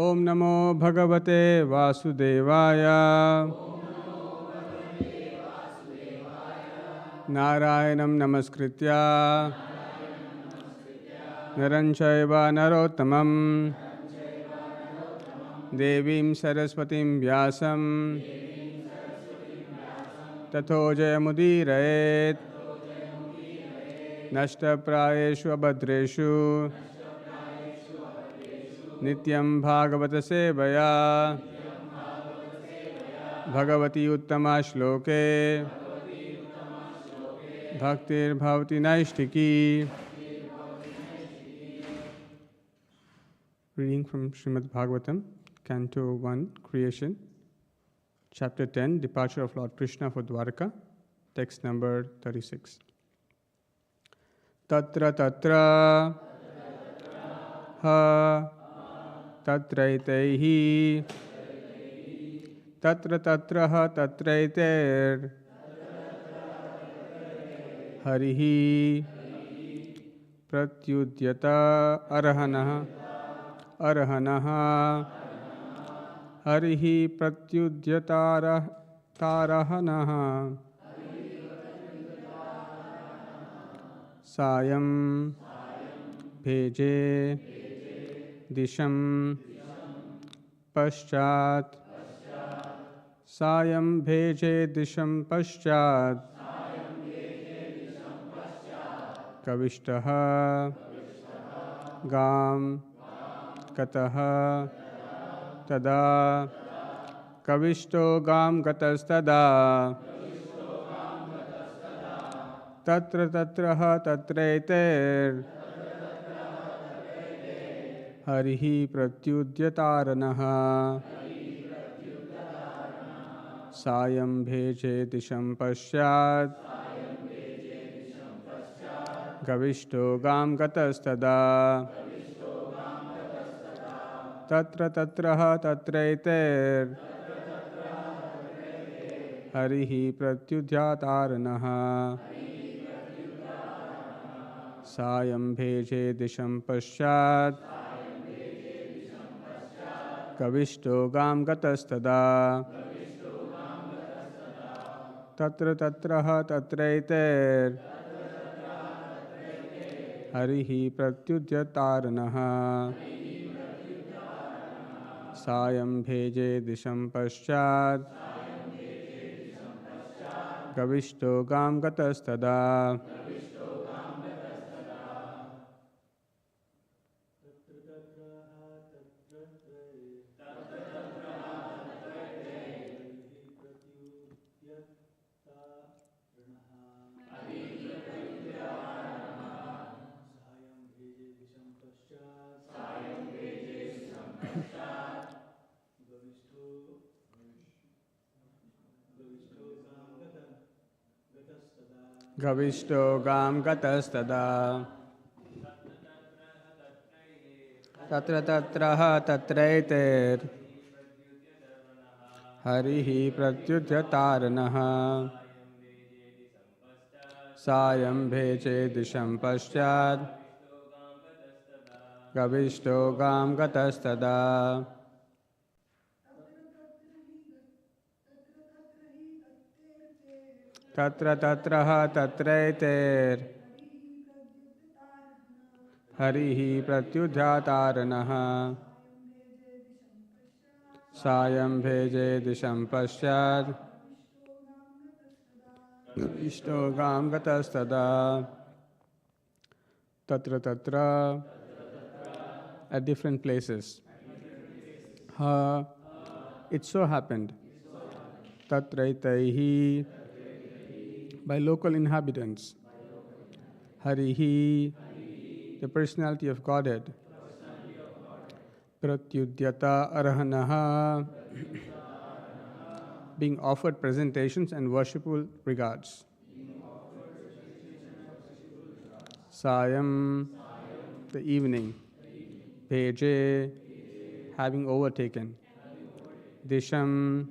Om Namo Bhagavate Vasudevaya. Narayanam Namaskritya Naranchaiva Narottamam Devim Saraswatim Vyasam Tato Jayamudiraet Nashta Prayeshu Abhadreshu Nityam Bhagavata Sevaya Bhagavati Uttama Shloke Bhaktir Bhavati Naishtiki. Reading from Srimad Bhagavatam, Canto 1, Creation, Chapter 10, Departure of Lord Krishna for Dwarka, text number 36. Tatra tatra ha tatraitaihi tatra tatra ha tatraiter harihi pratyudyata arhanah arhanah harihi pratyudyata tarahanah sayam bheje disham paschat sayam bheje disham paschat kavishtaha gam katah tada kavishto gam gatastada tatra tatraha tatraiter harihi pratyudyataranah sayam bheje disham paschat gavishto gam gatastada tatra tatraha tatraiter harihi pratyudyataranah sayam bheje disham paschat gavishto gam gatastada tatra tatraha tatraiter harihi pratyudyataranah sayam bheje disham paschat gavishto gam gatastada Gavishto gam gatastada tatra tatraha tatraiter harihi pratyudyataranah sayam bheje disham paschat gavishto gam gatastada tatra tatraha tatraiter harihi pratyudyataranah sayam bheje disham paschat gavishto gam gatastada tatra tatra at different places. It so happened tatraitaihi by local inhabitants, harihi the personality of Godhead, pratyudyata arhanah being offered presentations and worshipful regards, sayam the evening, bheje having overtaken, disham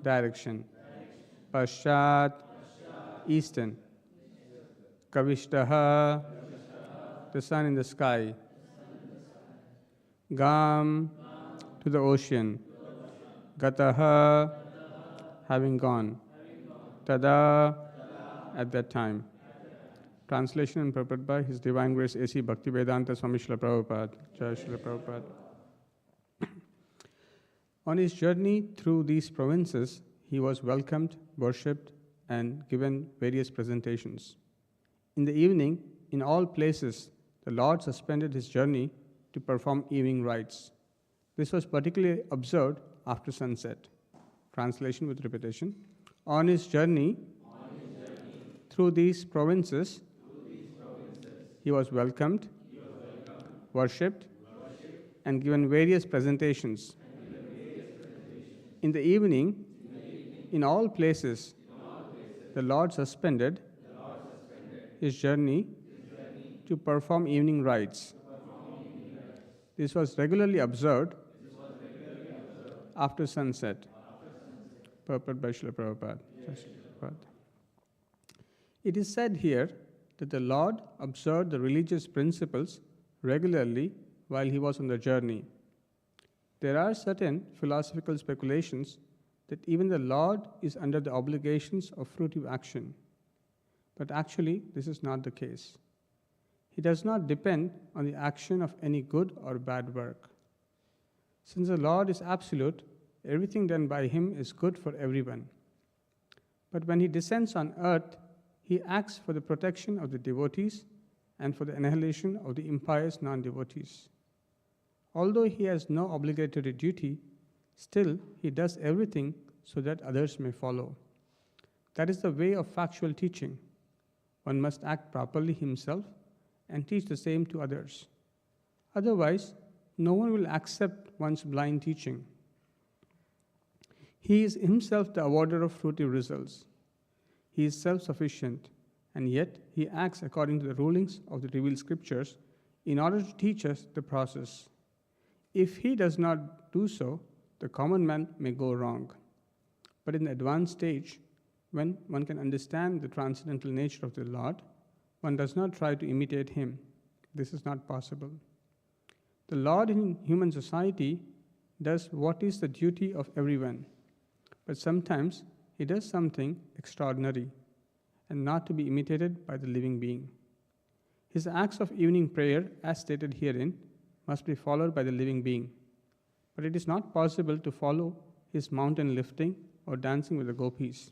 direction, paschat eastern, kavishtaha the sun in the sky, gam to the ocean. Gataha, having gone. Tada, at that time. Translation and purport by His Divine Grace A.C. Bhaktivedanta Swami Srila Prabhupada. Jai Srila Prabhupada. On his journey through these provinces, he was welcomed, worshipped, and given various presentations. In the evening, in all places, the Lord suspended his journey to perform evening rites. This was particularly observed after sunset. Translation with repetition. On his journey through these provinces, he was welcomed, worshipped, and given various presentations. In the evening, in all places, the Lord suspended his journey to perform evening rites. This was regularly observed after sunset. Purport by Srila Prabhupada. It is said here that the Lord observed the religious principles regularly while he was on the journey. There are certain philosophical speculations that even the Lord is under the obligations of fruitive action. But actually, this is not the case. He does not depend on the action of any good or bad work. Since the Lord is absolute, everything done by him is good for everyone. But when he descends on earth, he acts for the protection of the devotees and for the annihilation of the impious non-devotees. Although he has no obligatory duty, still he does everything so that others may follow. That is the way of factual teaching. One must act properly himself and teach the same to others. Otherwise, no one will accept one's blind teaching. He is himself the awarder of fruitive results. He is self-sufficient, and yet he acts according to the rulings of the revealed scriptures in order to teach us the process. If he does not do so, the common man may go wrong. But in the advanced stage, when one can understand the transcendental nature of the Lord, one does not try to imitate him. This is not possible. The Lord in human society does what is the duty of everyone, but sometimes he does something extraordinary and not to be imitated by the living being. His acts of evening prayer, as stated herein, must be followed by the living being. But it is not possible to follow his mountain lifting or dancing with the gopis.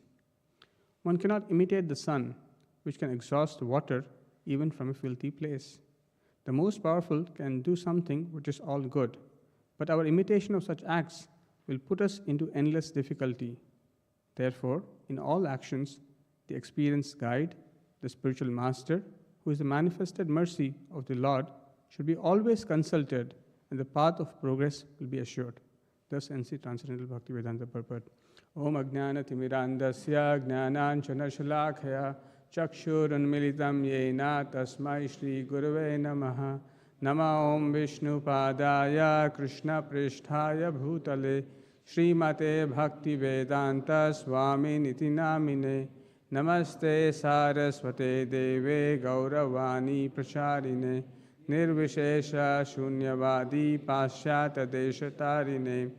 One cannot imitate the sun, which can exhaust water even from a filthy place. The most powerful can do something which is all good, but our imitation of such acts will put us into endless difficulty. Therefore, in all actions, the experienced guide, the spiritual master, who is the manifested mercy of the Lord, should be always consulted, and the path of progress will be assured. Thus, NC Transcendental Bhaktivedanta purport. Om Ajnana Timirandasya Jnananjana Shalakaya Chakshurunmilitam Yena Tasmai Shri Gurave Namaha Nama Om Vishnu Padaya Krishna Pristhaya Bhutale Srimate Bhaktivedanta Swami Niti Namine Namaste Saraswate Deve Gauravani Pracharine Nirvishesha Shunyavadi Pashyata Deshatarine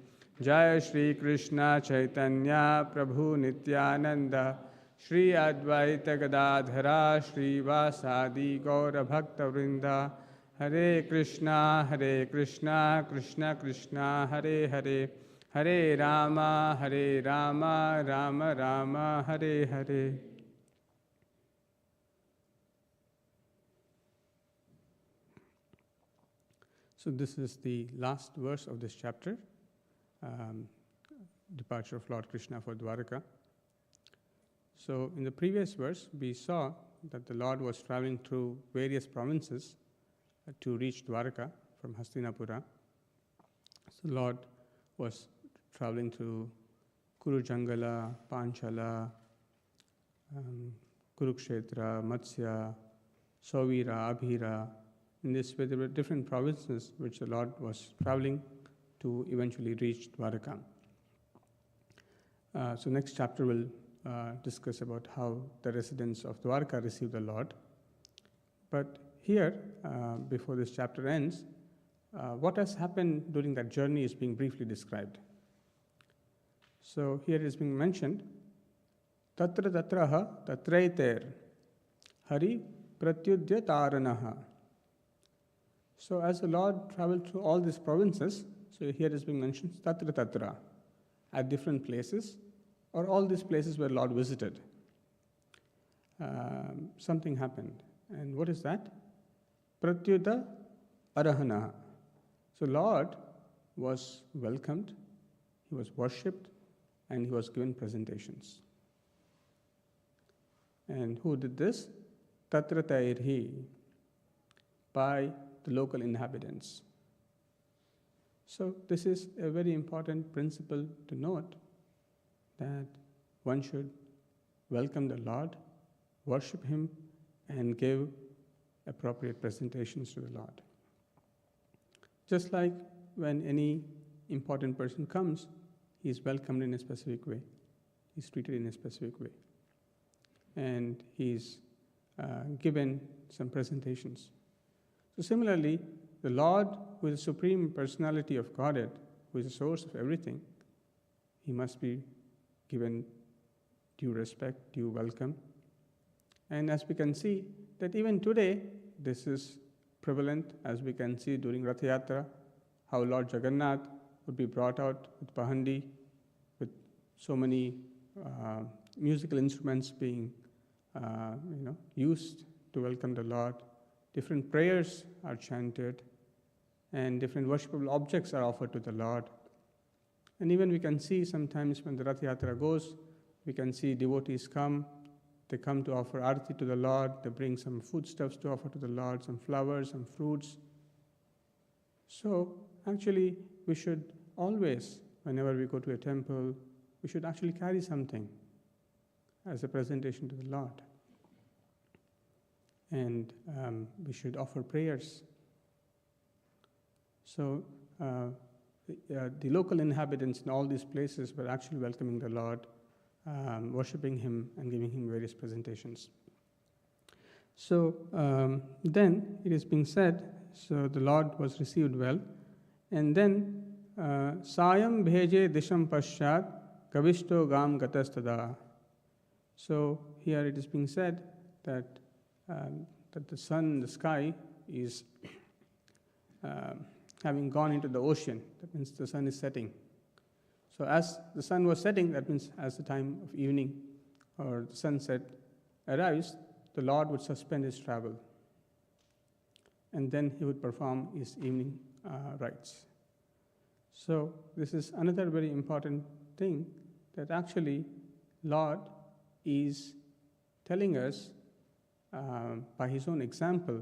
Jaya Shri Krishna Chaitanya Prabhu Nityananda Shri Advaita Gadadhara Shri Vasadi Gaura Bhakta Vrinda Hare Krishna Krishna Krishna Hare Hare Hare Rama Rama Rama Hare Hare. So this is the last verse of this chapter, departure of Lord Krishna for Dwaraka. So in the previous verse, we saw that the Lord was traveling through various provinces to reach Dwaraka from Hastinapura. So the Lord was traveling through Kurujangala, Panchala, Kurukshetra, Matsya, Sauvira, Abhira. In this way, there were different provinces which the Lord was traveling to eventually reach Dwaraka. So next chapter will discuss about how the residents of Dwarka received the Lord. But here, before this chapter ends, what has happened during that journey is being briefly described. So here it is being mentioned, Tatra tatraha tatraiter hari pratyudya taranaha. So as the Lord traveled through all these provinces, so here it is being mentioned, Tatra tatra, at different places, or all these places where Lord visited. Something happened. And what is that? Pratyuta arahana. So Lord was welcomed, he was worshipped, and he was given presentations. And who did this? Tatra tairhi, by the local inhabitants. So this is a very important principle to note, that one should welcome the Lord, worship him, and give appropriate presentations to the Lord. Just like when any important person comes, he is welcomed in a specific way, he is treated in a specific way, and he is given some presentations. So similarly, the Lord, who is the supreme personality of Godhead, who is the source of everything, he must be given due respect, due welcome. And as we can see, that even today, this is prevalent, as we can see during Rath Yatra, how Lord Jagannath would be brought out with Pahandi, with so many musical instruments being used to welcome the Lord. Different prayers are chanted, and different worshipable objects are offered to the Lord. And even we can see sometimes when the Rath Yatra goes, we can see devotees come, they come to offer arati to the Lord, they bring some foodstuffs to offer to the Lord, some flowers, some fruits. So actually, we should always, whenever we go to a temple, we should actually carry something as a presentation to the Lord. And we should offer prayers. So the local inhabitants in all these places were actually welcoming the Lord, worshipping him, and giving him various presentations. So then it is being said, so the Lord was received well, and then Sayam bheje disham paschat kavishto gam gatastada. So here it is being said that the sun, the sky, is having gone into the ocean. That means the sun is setting. So as the sun was setting, that means as the time of evening or the sunset arrives, the Lord would suspend his travel. And then he would perform his evening rites. So this is another very important thing, that actually Lord is telling us by his own example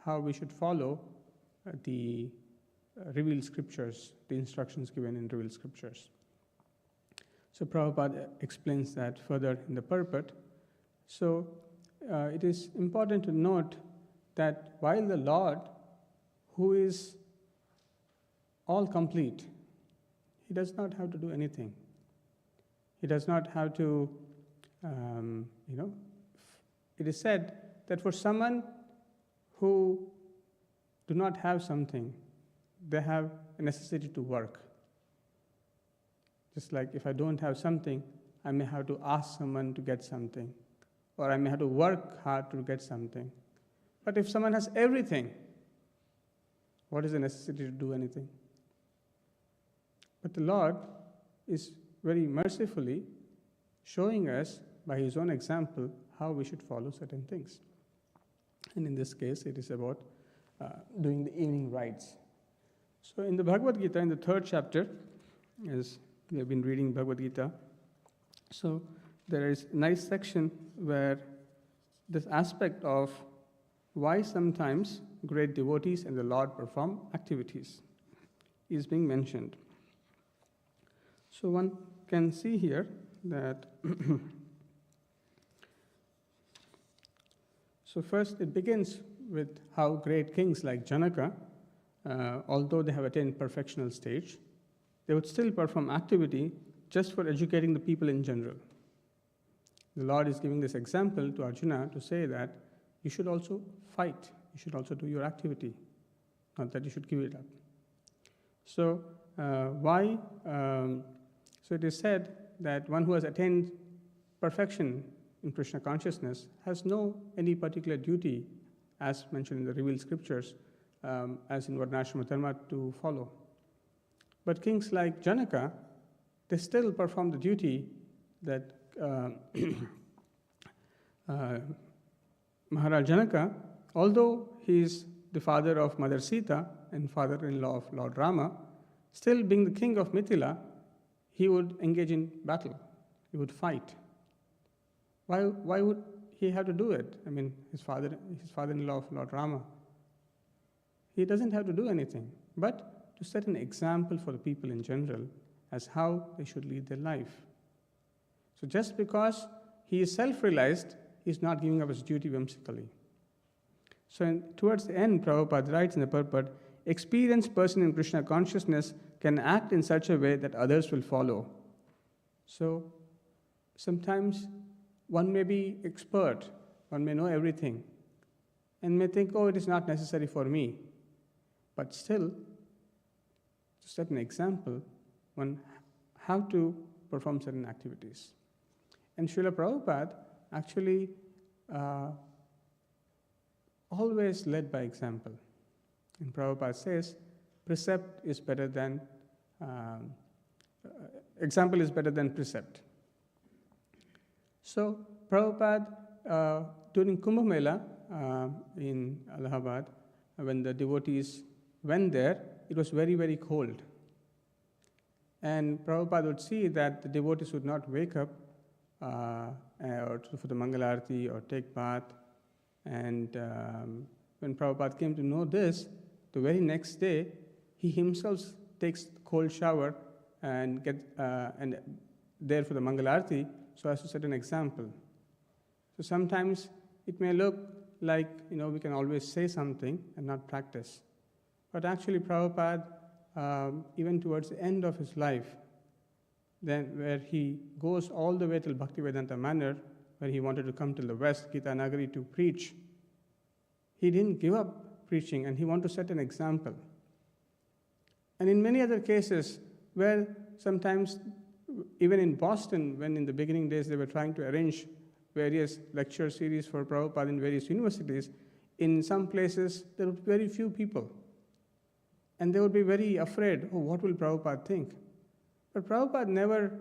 how we should follow the revealed scriptures, the instructions given in revealed scriptures. So Prabhupada explains that further in the purport. So it is important to note that while the Lord, who is all complete, he does not have to do anything. He does not have to, it is said that for someone who do not have something, they have a necessity to work. Just like if I don't have something, I may have to ask someone to get something, or I may have to work hard to get something. But if someone has everything, what is the necessity to do anything? But the Lord is very mercifully showing us by his own example how we should follow certain things. And in this case, it is about doing the evening rites. So in the Bhagavad Gita, in the 3rd chapter, as we have been reading Bhagavad Gita, so there is a nice section where this aspect of why sometimes great devotees and the Lord perform activities is being mentioned. So one can see here that so first it begins with how great kings like Janaka, although they have attained perfectional stage, they would still perform activity just for educating the people in general. The Lord is giving this example to Arjuna to say that you should also fight, you should also do your activity, not that you should give it up. So why? So it is said that one who has attained perfection in Krishna consciousness has no any particular duty, as mentioned in the revealed scriptures, as in Varnashrama Dharma, to follow. But kings like Janaka, they still perform the duty that Maharaj Janaka, although he is the father of Mother Sita and father-in-law of Lord Rama, still being the king of Mithila, he would engage in battle. He would fight. Why would he have to do it? I mean, his father-in-law of Lord Rama. He doesn't have to do anything, but to set an example for the people in general as how they should lead their life. So just because he is self-realized, he is not giving up his duty whimsically. So towards the end, Prabhupada writes in the purport, experienced person in Krishna consciousness can act in such a way that others will follow. So sometimes one may be expert, one may know everything, and may think, oh, it is not necessary for me. But still, to set an example, one have to perform certain activities. And Srila Prabhupada actually always led by example. And Prabhupada says, precept is better than, example is better than precept. So Prabhupada, during Kumbh Mela in Allahabad, when the devotees went there, it was very, very cold. And Prabhupada would see that the devotees would not wake up or for the Mangalarti or take bath. And when Prabhupada came to know this, the very next day, he himself takes cold shower and and there for the Mangalarti, so as to set an example. So sometimes it may look like, we can always say something and not practice. But actually Prabhupada, even towards the end of his life, then where he goes all the way till Bhaktivedanta Manor, where he wanted to come to the West, Gita Nagari, to preach, he didn't give up preaching and he wanted to set an example. And in many other cases, where sometimes, even in Boston, when in the beginning days they were trying to arrange various lecture series for Prabhupada in various universities, in some places there would be very few people. And they would be very afraid, oh, what will Prabhupada think? But Prabhupada never,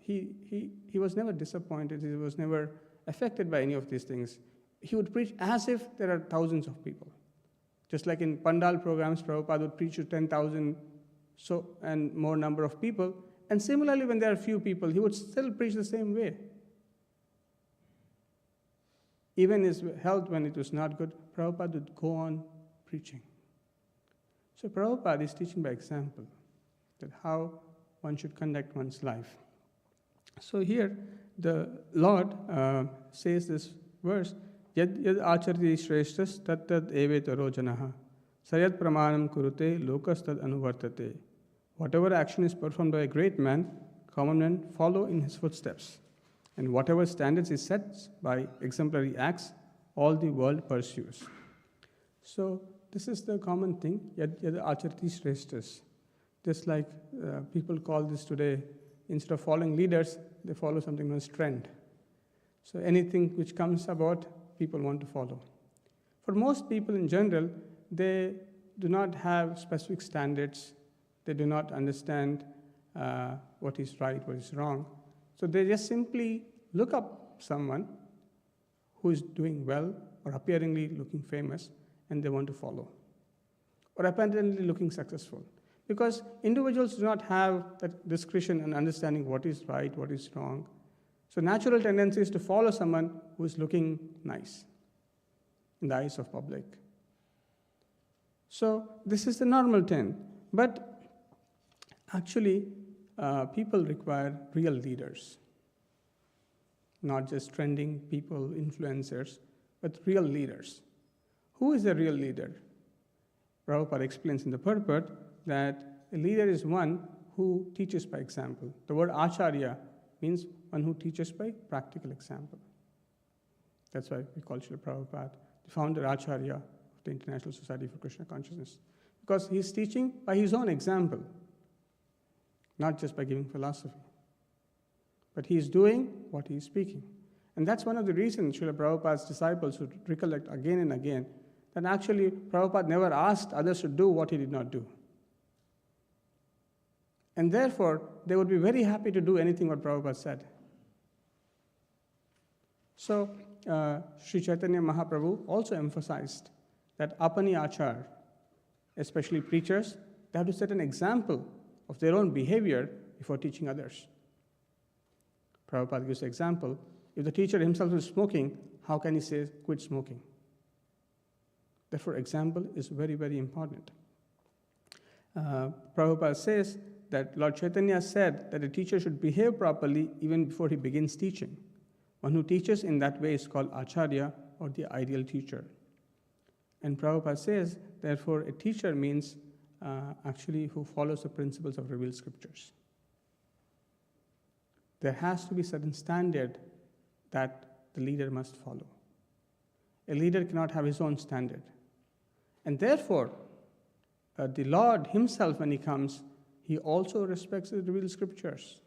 he was never disappointed, he was never affected by any of these things. He would preach as if there are thousands of people. Just like in Pandal programs, Prabhupada would preach to 10,000 and more number of people. And similarly, when there are few people, he would still preach the same way. Even his health, when it was not good, Prabhupada would go on preaching. So Prabhupada is teaching by example, that how one should conduct one's life. So here, the Lord says this verse, Yad yad acharti shreshtas tat tad evetaro janaha sayat pramanam kurute lokas tad anuvartate. Whatever action is performed by a great man, common men follow in his footsteps. And whatever standards he sets by exemplary acts, all the world pursues. So this is the common thing, yad yad acharti shreshtas. Just like people call this today, instead of following leaders, they follow something known as trend. So anything which comes about, people want to follow. For most people in general, they do not have specific standards. They do not understand what is right, what is wrong. So they just simply look up someone who is doing well or appearingly looking famous, and they want to follow. Or apparently looking successful. Because individuals do not have that discretion and understanding what is right, what is wrong. So natural tendency is to follow someone who is looking nice in the eyes of public. So this is the normal trend. But actually, people require real leaders. Not just trending people, influencers, but real leaders. Who is a real leader? Prabhupada explains in the purport that a leader is one who teaches by example. The word acharya means one who teaches by practical example. That's why we call Srila Prabhupada the founder acharya of the International Society for Krishna Consciousness. because he's teaching by his own example, not just by giving philosophy. But he's doing what he's speaking. And that's one of the reasons Srila Prabhupada's disciples would recollect again and again that actually Prabhupada never asked others to do what he did not do. And therefore, they would be very happy to do anything what Prabhupada said. So, Sri Chaitanya Mahaprabhu also emphasized that apani achar, especially preachers, they have to set an example of their own behavior before teaching others. Prabhupada gives an example. If the teacher himself is smoking, how can he say, quit smoking? Therefore, example is very, very important. Prabhupada says that Lord Chaitanya said that a teacher should behave properly even before he begins teaching. One who teaches in that way is called acharya, or the ideal teacher. And Prabhupada says, therefore, a teacher means actually who follows the principles of revealed scriptures. There has to be certain standard that the leader must follow. A leader cannot have his own standard. And therefore, the Lord himself, when he comes, he also respects the revealed scriptures.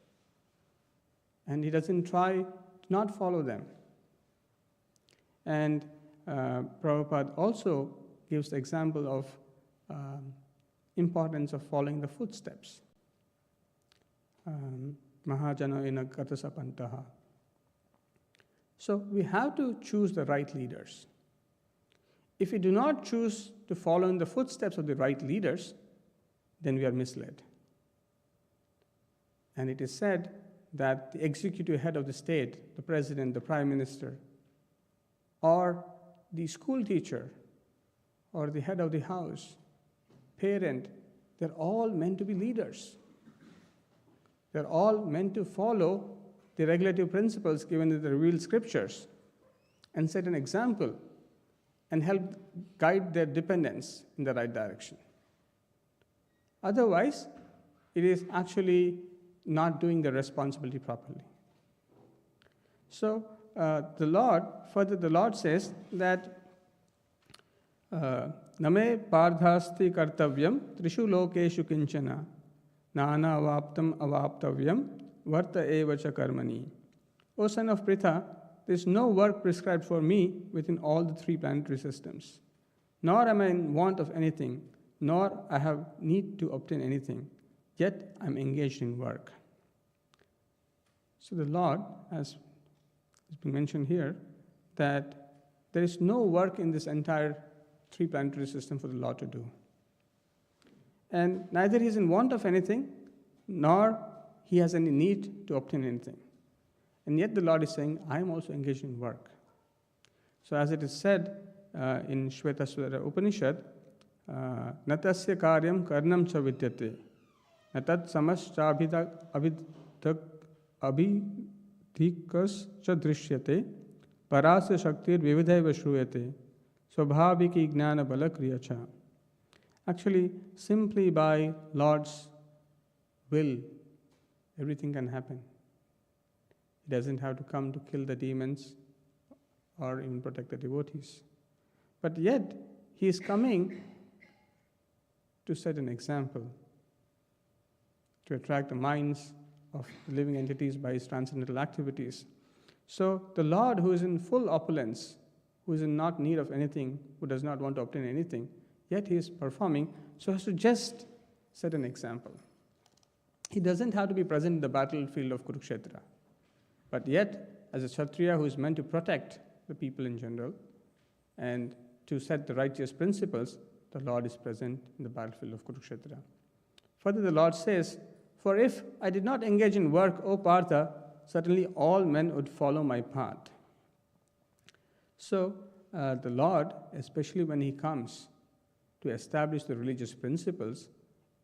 And he doesn't try to not follow them. And Prabhupada also gives the example of importance of following the footsteps. Mahajana ena katasapantaha. So we have to choose the right leaders. If we do not choose to follow in the footsteps of the right leaders, then we are misled. And it is said that the executive head of the state, the president, the prime minister, or the school teacher, or the head of the house, parent, they're all meant to be leaders. They're all meant to follow the regulative principles given in the revealed scriptures and set an example and help guide their dependents in the right direction. Otherwise, it is actually not doing the responsibility properly. So the Lord says that Name pardhasti kartavyam trishu lokeshu kinchana nana avaptam avaptavyam varta evacha karmani. O son of Pritha, there is no work prescribed for me within all the three planetary systems. Nor am I in want of anything, nor I have need to obtain anything, yet I am engaged in work. So the Lord, as has been mentioned here, that there is no work in this entire three planetary system for the Lord to do. And neither he is in want of anything, nor he has any need to obtain anything. And yet the Lord is saying, I am also engaged in work. So as it is said in Shvetaswara Upanishad, Natasya karyam karnam cha vidyate, natat samascha abhidhikas cha drishyate, parasya shaktir vividhaiva shruyate, swabhaviki gnana bala kriya cha. Actually, simply by Lord's will, everything can happen. He doesn't have to come to kill the demons or even protect the devotees. But yet, he is coming to set an example, to attract the minds of living entities by his transcendental activities. So the Lord, who is in full opulence, who is in not need of anything, who does not want to obtain anything, yet he is performing so as to just set an example. He doesn't have to be present in the battlefield of Kurukshetra. But yet, as a Kshatriya who is meant to protect the people in general and to set the righteous principles, the Lord is present in the battlefield of Kurukshetra. Further, the Lord says, for if I did not engage in work, O Partha, certainly all men would follow my path. So, the Lord, especially when he comes to establish the religious principles,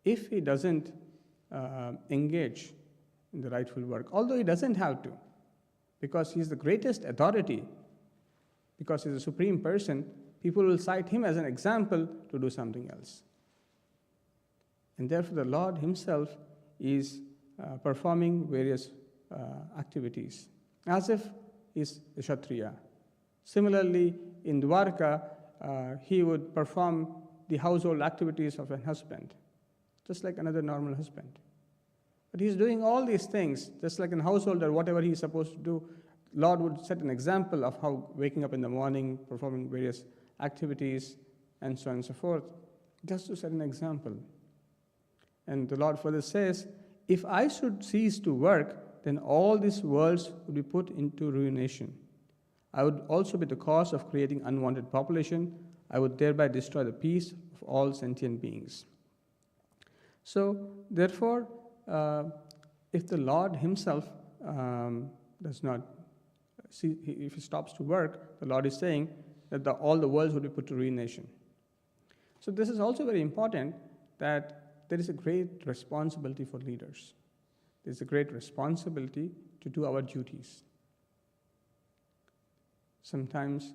if he doesn't engage in the rightful work, although he doesn't have to, because he is the greatest authority, because he is a supreme person, people will cite him as an example to do something else. And therefore the Lord himself is performing various activities, as if he is a Kshatriya. Similarly, in Dwarka, he would perform the household activities of a husband, just like another normal husband. But he's doing all these things, just like a householder, whatever he's supposed to do. Lord would set an example of how waking up in the morning, performing various activities, and so on and so forth, just to set an example. And the Lord further says, if I should cease to work, then all these worlds would be put into ruination. I would also be the cause of creating unwanted population. I would thereby destroy the peace of all sentient beings. So, therefore, if the Lord himself does not see, if he stops to work, the Lord is saying that all the worlds would be put to ruination. So this is also very important, that there is a great responsibility for leaders. There is a great responsibility to do our duties. Sometimes,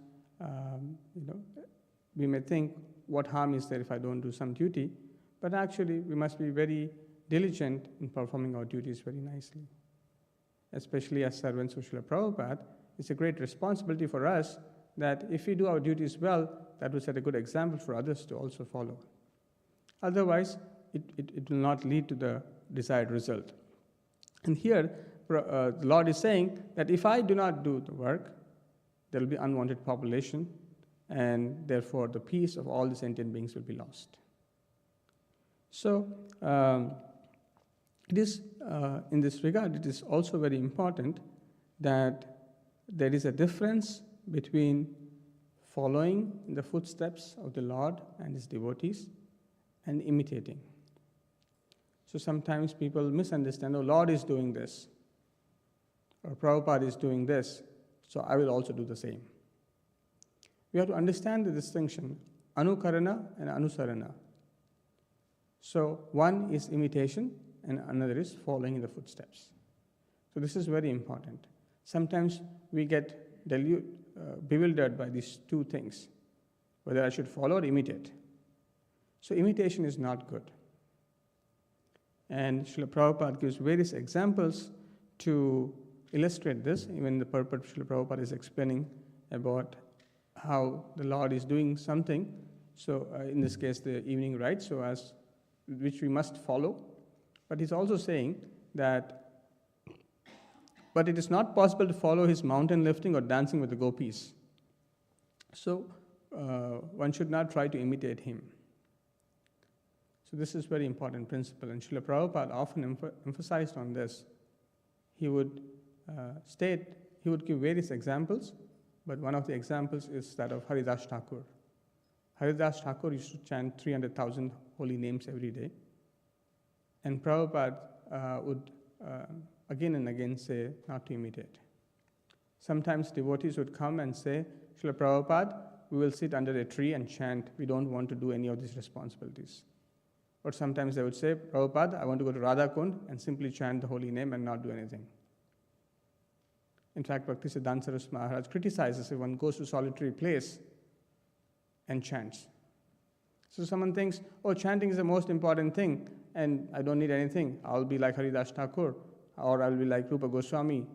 we may think, what harm is there if I don't do some duty? But actually, we must be very diligent in performing our duties very nicely. Especially as servants of Srila Prabhupada, it's a great responsibility for us that if we do our duties well, that will set a good example for others to also follow. Otherwise, it will not lead to the desired result. And here, the Lord is saying that if I do not do the work, there will be unwanted population, and therefore the peace of all the sentient beings will be lost. So, it is, in this regard, it is also very important that there is a difference between following in the footsteps of the Lord and his devotees and imitating. So sometimes people misunderstand, Lord is doing this, or Prabhupada is doing this, so I will also do the same. We have to understand the distinction, anukarana and anusarana. So one is imitation and another is following in the footsteps. So this is very important. Sometimes we get bewildered by these two things, whether I should follow or imitate. So imitation is not good. And Srila Prabhupada gives various examples to illustrate this. Even the purport Srila Prabhupada is explaining about how the Lord is doing something. So in this case, the evening rite, which we must follow. But he's also saying that, but it is not possible to follow his mountain lifting or dancing with the gopis. So one should not try to imitate him. So this is very important principle, and Srila Prabhupada often emphasized on this. He would he would give various examples, but one of the examples is that of Haridas Thakur. Haridas Thakur used to chant 300,000 holy names every day, and Prabhupada would again and again say not to imitate. Sometimes devotees would come and say, Srila Prabhupada, we will sit under a tree and chant, we don't want to do any of these responsibilities. Or sometimes they would say, Prabhupada, I want to go to Radha Kund and simply chant the holy name and not do anything. In fact, Bhaktisiddhanta Saraswati Maharaj criticizes if one goes to a solitary place and chants. So someone thinks, chanting is the most important thing and I don't need anything. I'll be like Haridas Thakur, or I'll be like Rupa Goswami.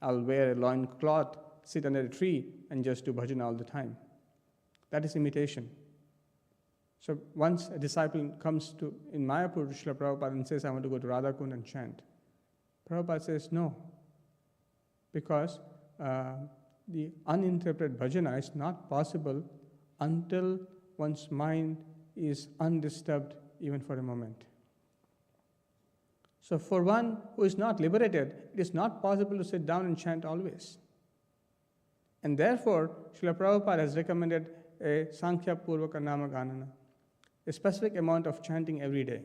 I'll wear a loin cloth, sit under a tree and just do bhajan all the time. That is imitation. So once a disciple comes in Mayapur to Srila Prabhupada and says, I want to go to Radha Kund and chant, Prabhupada says no, because the uninterrupted bhajana is not possible until one's mind is undisturbed even for a moment. So for one who is not liberated, it is not possible to sit down and chant always. And therefore, Srila Prabhupada has recommended a Sankhya Purvaka Nama Ganana, a specific amount of chanting every day.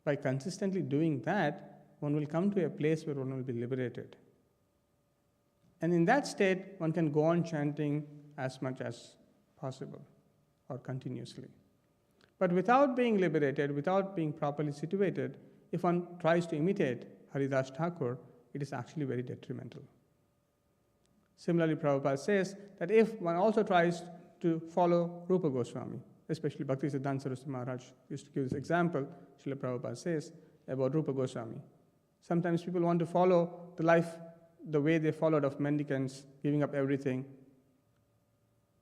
By consistently doing that, one will come to a place where one will be liberated. And in that state, one can go on chanting as much as possible or continuously. But without being liberated, without being properly situated, if one tries to imitate Haridas Thakur, it is actually very detrimental. Similarly, Prabhupada says that if one also tries to follow Rupa Goswami, especially Bhaktisiddhanta Saraswati Maharaj used to give this example, Srila Prabhupada says, about Rupa Goswami. Sometimes people want to follow the life the way they followed of mendicants, giving up everything,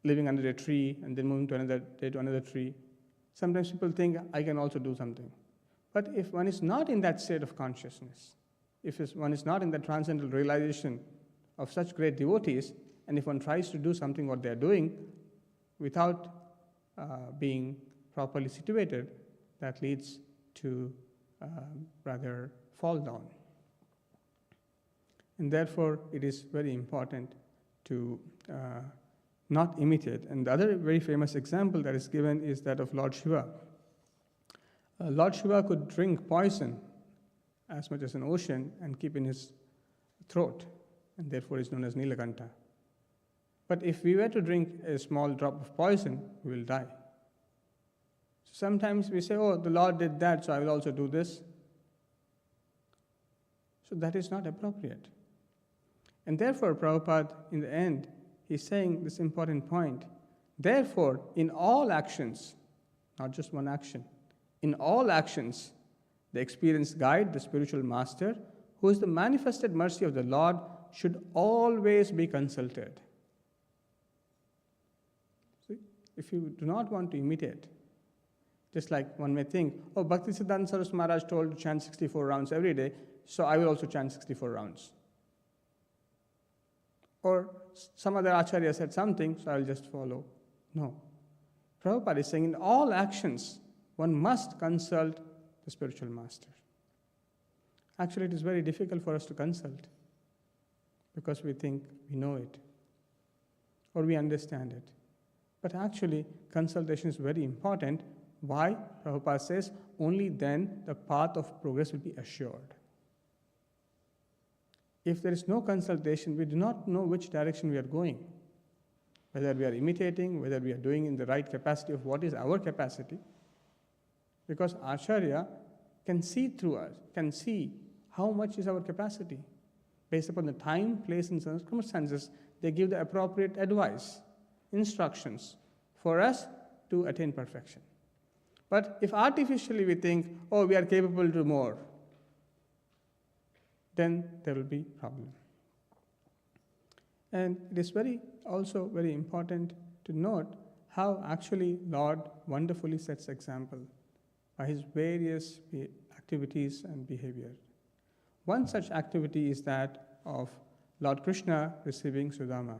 living under a tree, and then moving to another day to another tree, Sometimes people think, I can also do something. But if one is not in that state of consciousness, if one is not in the transcendental realization of such great devotees, and if one tries to do something what they are doing without being properly situated, that leads to rather fall down. And therefore, it is very important to not imitate. And the other very famous example that is given is that of Lord Shiva. Lord Shiva could drink poison as much as an ocean and keep in his throat, and therefore is known as Nilakanta. But if we were to drink a small drop of poison, we will die. So sometimes we say, oh, the Lord did that, so I will also do this. So that is not appropriate. And therefore, Prabhupada, in the end, he's saying this important point. Therefore, in all actions, not just one action, in all actions, the experienced guide, the spiritual master, who is the manifested mercy of the Lord, should always be consulted. See, if you do not want to imitate, just like one may think, oh, Bhaktisiddhanta Saraswati Maharaj told to chant 64 rounds every day, so I will also chant 64 rounds. Or some other acharya said something, so I will just follow. No. Prabhupada is saying in all actions, one must consult the spiritual master. Actually, it is very difficult for us to consult because we think we know it or we understand it. But actually, consultation is very important. Why? Prabhupada says, only then the path of progress will be assured. If there is no consultation, we do not know which direction we are going. Whether we are imitating, whether we are doing in the right capacity of what is our capacity. Because Acharya can see through us, can see how much is our capacity. Based upon the time, place, and circumstances, they give the appropriate advice, instructions for us to attain perfection. But if artificially we think, oh, we are capable to do more, then there will be problem. And it is also very important to note how actually Lord wonderfully sets example by his various activities and behavior. One such activity is that of Lord Krishna receiving Sudama.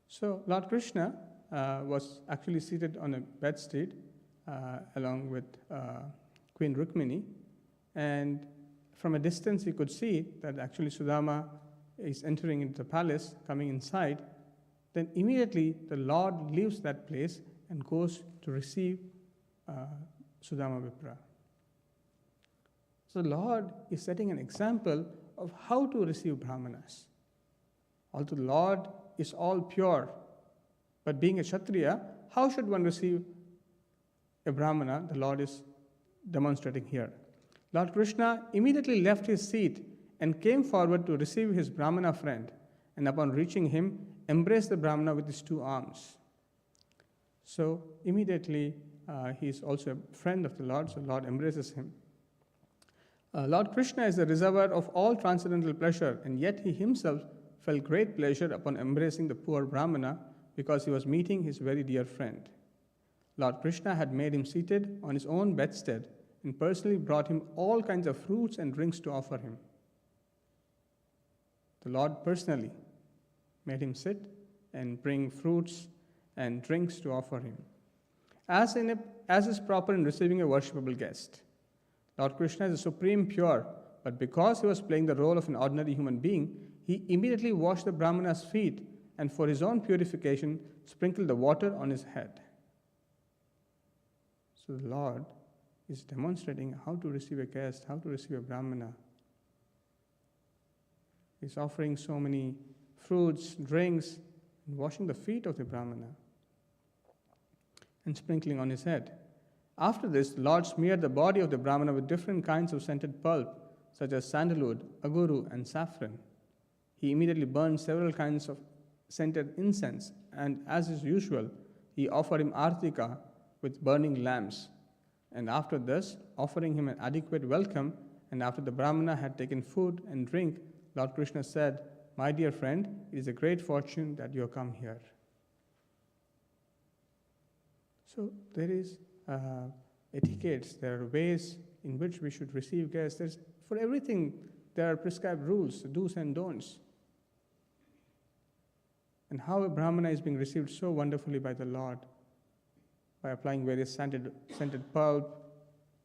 So Lord Krishna was actually seated on a bedstead along with Queen Rukmini, and from a distance he could see that actually Sudama is entering into the palace, coming inside. Then immediately the Lord leaves that place and goes to receive Sudama Vipra. So the Lord is setting an example of how to receive Brahmanas. Although the Lord is all pure, but being a Kshatriya, how should one receive a Brahmana? The Lord is demonstrating here. Lord Krishna immediately left his seat and came forward to receive his Brahmana friend, and upon reaching him, embraced the Brahmana with his two arms. So immediately he is also a friend of the Lord, so Lord embraces him. Lord Krishna is the reservoir of all transcendental pleasure, and yet he himself felt great pleasure upon embracing the poor Brahmana because he was meeting his very dear friend. Lord Krishna had made him seated on his own bedstead and personally brought him all kinds of fruits and drinks to offer him. The Lord personally made him sit and bring fruits and drinks to offer him, as is proper in receiving a worshipable guest. Lord Krishna is the supreme pure, but because he was playing the role of an ordinary human being, he immediately washed the Brahmana's feet and for his own purification sprinkled the water on his head. So the Lord is demonstrating how to receive a guest, how to receive a Brahmana. He's offering so many fruits, drinks, and washing the feet of the Brahmana and sprinkling on his head. After this, the Lord smeared the body of the Brahmana with different kinds of scented pulp, such as sandalwood, aguru, and saffron. He immediately burned several kinds of scented incense, and as is usual, he offered him artika with burning lamps. And after this, offering him an adequate welcome, and after the Brahmana had taken food and drink, Lord Krishna said, "My dear friend, it is a great fortune that you have come here." So there is etiquettes, there are ways in which we should receive guests. For everything, there are prescribed rules, do's and don'ts. And how a Brahmana is being received so wonderfully by the Lord, by applying various scented pulp,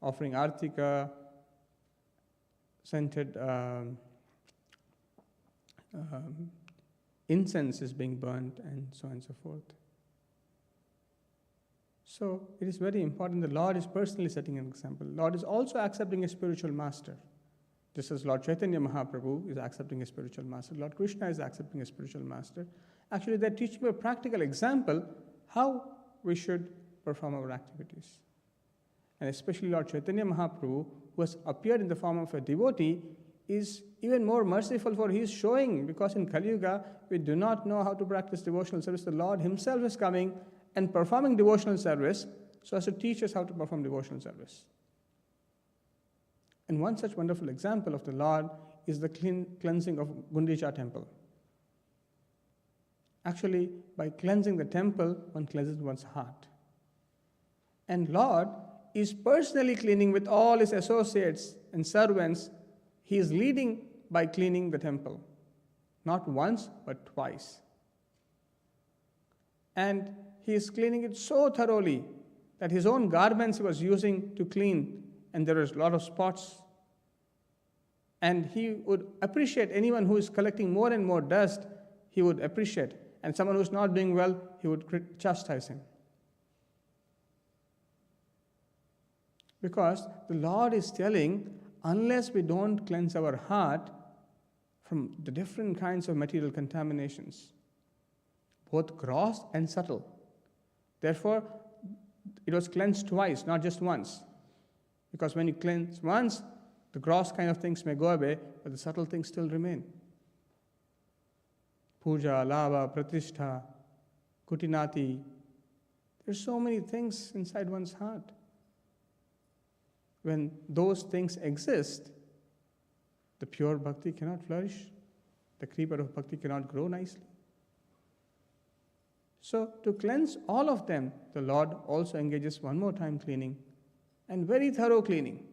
offering artika, scented incense is being burnt, and so on and so forth. So it is very important. The Lord is personally setting an example. Lord is also accepting a spiritual master. Just as Lord Chaitanya Mahaprabhu is accepting a spiritual master, Lord Krishna is accepting a spiritual master. Actually, they're teaching a practical example how we should perform our activities. And especially Lord Chaitanya Mahaprabhu, who has appeared in the form of a devotee, is even more merciful, for he is showing, because in Kali Yuga, we do not know how to practice devotional service. The Lord himself is coming and performing devotional service so as to teach us how to perform devotional service. And one such wonderful example of the Lord is the cleansing of Gundicha temple. Actually, by cleansing the temple, one cleanses one's heart. And Lord is personally cleaning with all his associates and servants. He is leading by cleaning the temple. Not once, but twice. And he is cleaning it so thoroughly that his own garments he was using to clean, and there was a lot of spots. And he would appreciate anyone who is collecting more and more dust, he would appreciate. And someone who is not doing well, he would chastise him. Because the Lord is telling, unless we don't cleanse our heart from the different kinds of material contaminations, both gross and subtle. Therefore, it was cleansed twice, not just once. Because when you cleanse once, the gross kind of things may go away, but the subtle things still remain. Puja, lava, pratishtha, kutinati. There's so many things inside one's heart. When those things exist, the pure bhakti cannot flourish. The creeper of bhakti cannot grow nicely. So to cleanse all of them, the Lord also engages one more time cleaning, and very thorough cleaning.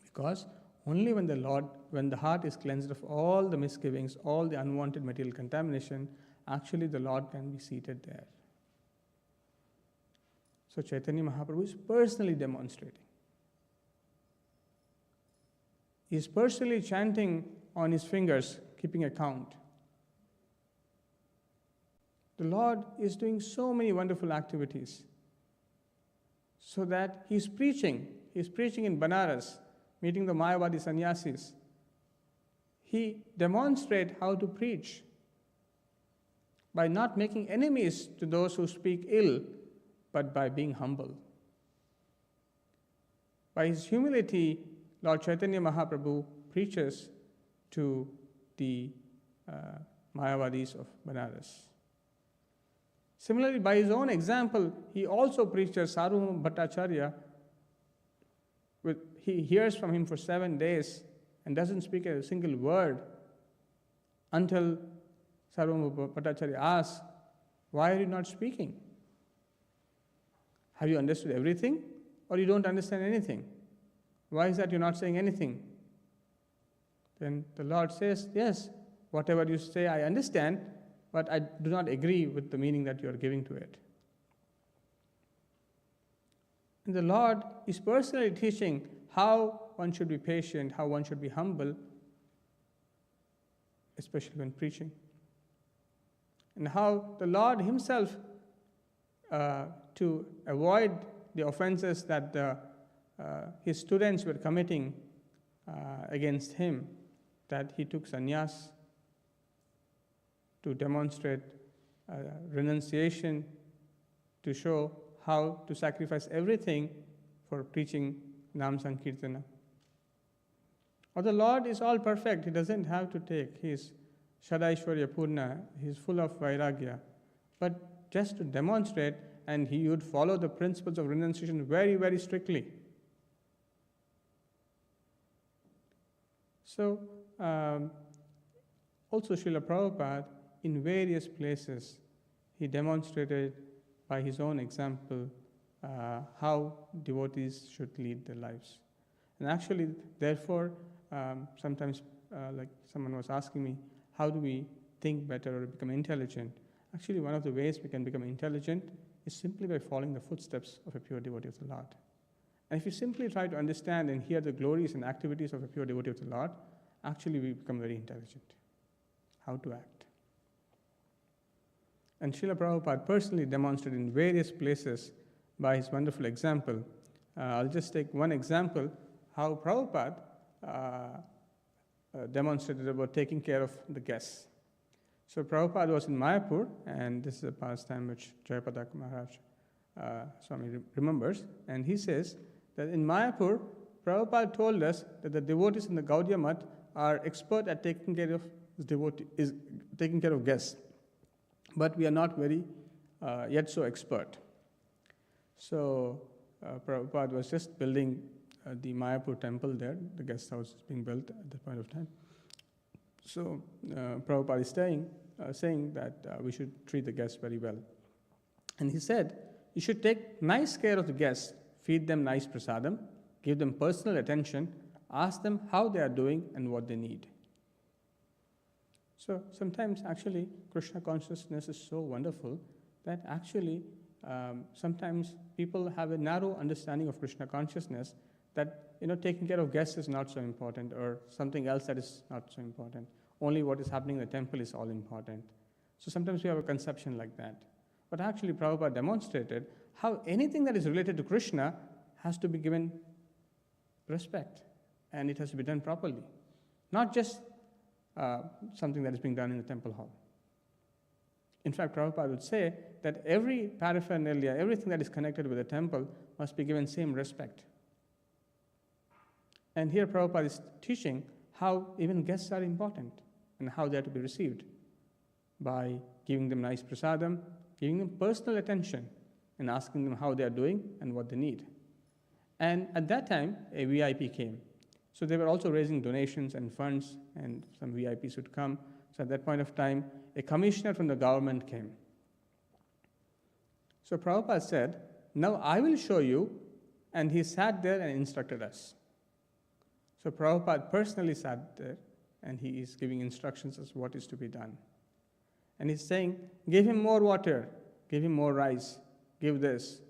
Because only when the heart is cleansed of all the misgivings, all the unwanted material contamination, actually the Lord can be seated there. So Chaitanya Mahaprabhu is personally demonstrating. He is personally chanting on his fingers, keeping account. The Lord is doing so many wonderful activities so that he's preaching. He's preaching in Banaras, meeting the Mayavadi sannyasis. He demonstrates how to preach by not making enemies to those who speak ill, but by being humble. By his humility, Lord Chaitanya Mahaprabhu preaches to the Mayavadis of Banaras. Similarly, by his own example, he also preaches Sarvabhauma Bhattacharya. He hears from him for 7 days and doesn't speak a single word until Sarvabhauma Bhattacharya asks, "Why are you not speaking? Have you understood everything, or you don't understand anything? Why is that you're not saying anything?" Then the Lord says, "Yes, whatever you say I understand, but I do not agree with the meaning that you are giving to it." And the Lord is personally teaching how one should be patient, how one should be humble, especially when preaching. And how the Lord himself, to avoid the offenses that his students were committing against him, that he took sannyas to demonstrate renunciation, to show how to sacrifice everything for preaching Nam Sankirtana. Or the Lord is all perfect, he doesn't have to take. He is Shadaishwarya Purna, he is full of vairagya. But just to demonstrate, and he would follow the principles of renunciation very, very strictly. So, also Srila Prabhupada, in various places, he demonstrated by his own example how devotees should lead their lives. And actually, therefore, sometimes like someone was asking me, how do we think better or become intelligent? Actually, one of the ways we can become intelligent is simply by following the footsteps of a pure devotee of the Lord. And if you simply try to understand and hear the glories and activities of a pure devotee of the Lord, actually we become very intelligent. How to act. And Srila Prabhupada personally demonstrated in various places by his wonderful example. I'll just take one example, how Prabhupada demonstrated about taking care of the guests. So Prabhupada was in Mayapur, and this is a pastime which Jayapadak Maharaj Swami remembers, and he says that in Mayapur, Prabhupada told us that the devotees in the Gaudiya Math are expert at taking care of guests, but we are not very yet so expert. So Prabhupada was just building the Mayapur temple there. The guest house is being built at that point of time. So Prabhupada is saying that we should treat the guests very well. And he said, you should take nice care of the guests, feed them nice prasadam, give them personal attention, ask them how they are doing and what they need. So sometimes actually Krishna consciousness is so wonderful that actually sometimes people have a narrow understanding of Krishna consciousness that taking care of guests is not so important, or something else that is not so important. Only what is happening in the temple is all important. So sometimes we have a conception like that. But actually Prabhupada demonstrated how anything that is related to Krishna has to be given respect, and it has to be done properly. Not just something that is being done in the temple hall. In fact, Prabhupada would say that every paraphernalia, everything that is connected with the temple must be given same respect. And here Prabhupada is teaching how even guests are important and how they are to be received by giving them nice prasadam, giving them personal attention, and asking them how they are doing and what they need. And at that time, a VIP came. So they were also raising donations and funds, and some VIPs would come. So at that point of time, a commissioner from the government came. So Prabhupada said, now I will show you, and he sat there and instructed us. So Prabhupada personally sat there, and he is giving instructions as what is to be done. And he's saying, give him more water, give him more rice, give this.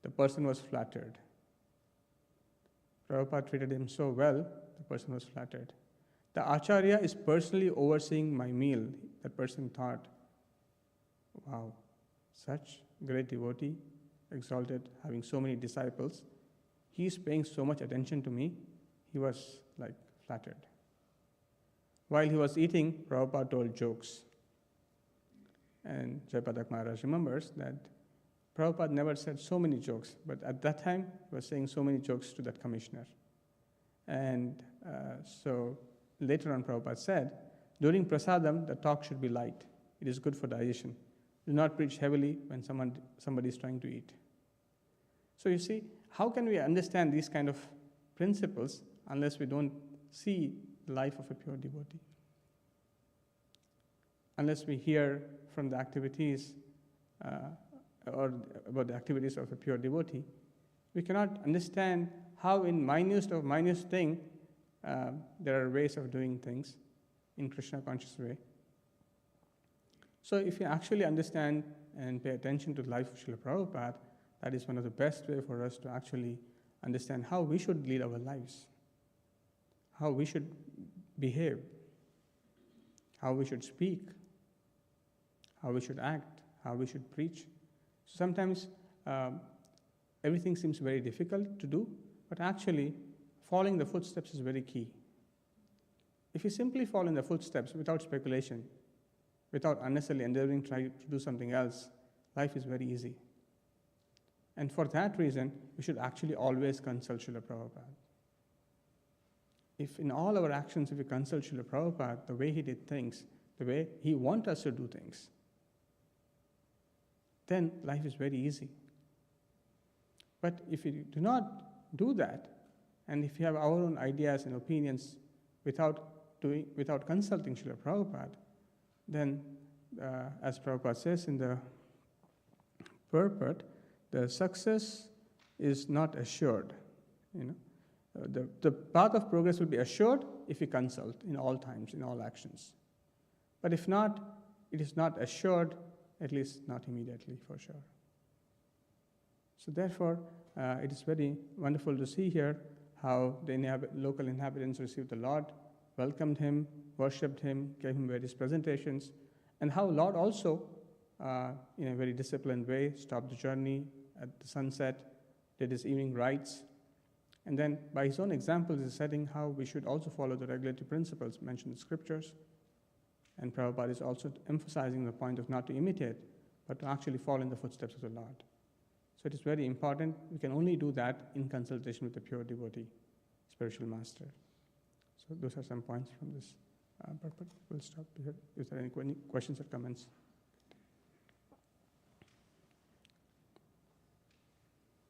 The person was flattered. Prabhupada treated him so well, the person was flattered. The Acharya is personally overseeing my meal. That person thought, wow, such great devotee, exalted, having so many disciples. He is paying so much attention to me. He was like flattered. While he was eating, Prabhupada told jokes. And Jayapadak Maharaj remembers that Prabhupada never said so many jokes, but at that time he was saying so many jokes to that commissioner. And so later on Prabhupada said, during prasadam, the talk should be light. It is good for digestion. Do not preach heavily when somebody is trying to eat. So you see, how can we understand these kind of principles unless we don't see the life of a pure devotee? Unless we hear from the activities or about the activities of a pure devotee, we cannot understand how in minutest of minute thing there are ways of doing things in Krishna conscious way. So if you actually understand and pay attention to the life of Srila Prabhupada, that is one of the best way for us to actually understand how we should lead our lives, how we should behave, how we should speak, how we should act, how we should preach. Sometimes everything seems very difficult to do, but actually following the footsteps is very key. If you simply follow in the footsteps without speculation, without unnecessarily endeavoring to try to do something else, life is very easy. And for that reason, we should actually always consult Srila Prabhupada. If in all our actions, if we consult Srila Prabhupada, the way he did things, the way he wants us to do things, then life is very easy. But if we do not do that, and if we have our own ideas and opinions without consulting Srila Prabhupada, then as Prabhupada says in the purport, the success is not assured. You know, the path of progress will be assured if we consult in all times, in all actions. But if not, it is not assured, at least not immediately for sure. So therefore, it is very wonderful to see here how the local inhabitants received the Lord, welcomed him, worshipped him, gave him various presentations, and how Lord also, in a very disciplined way, stopped the journey at the sunset, did his evening rites, and then by his own example is setting how we should also follow the regulatory principles mentioned in scriptures. And Prabhupada is also emphasizing the point of not to imitate, but to actually follow in the footsteps of the Lord. So it is very important. We can only do that in consultation with the pure devotee, spiritual master. So those are some points from this purport. We'll stop here. Is there any questions or comments?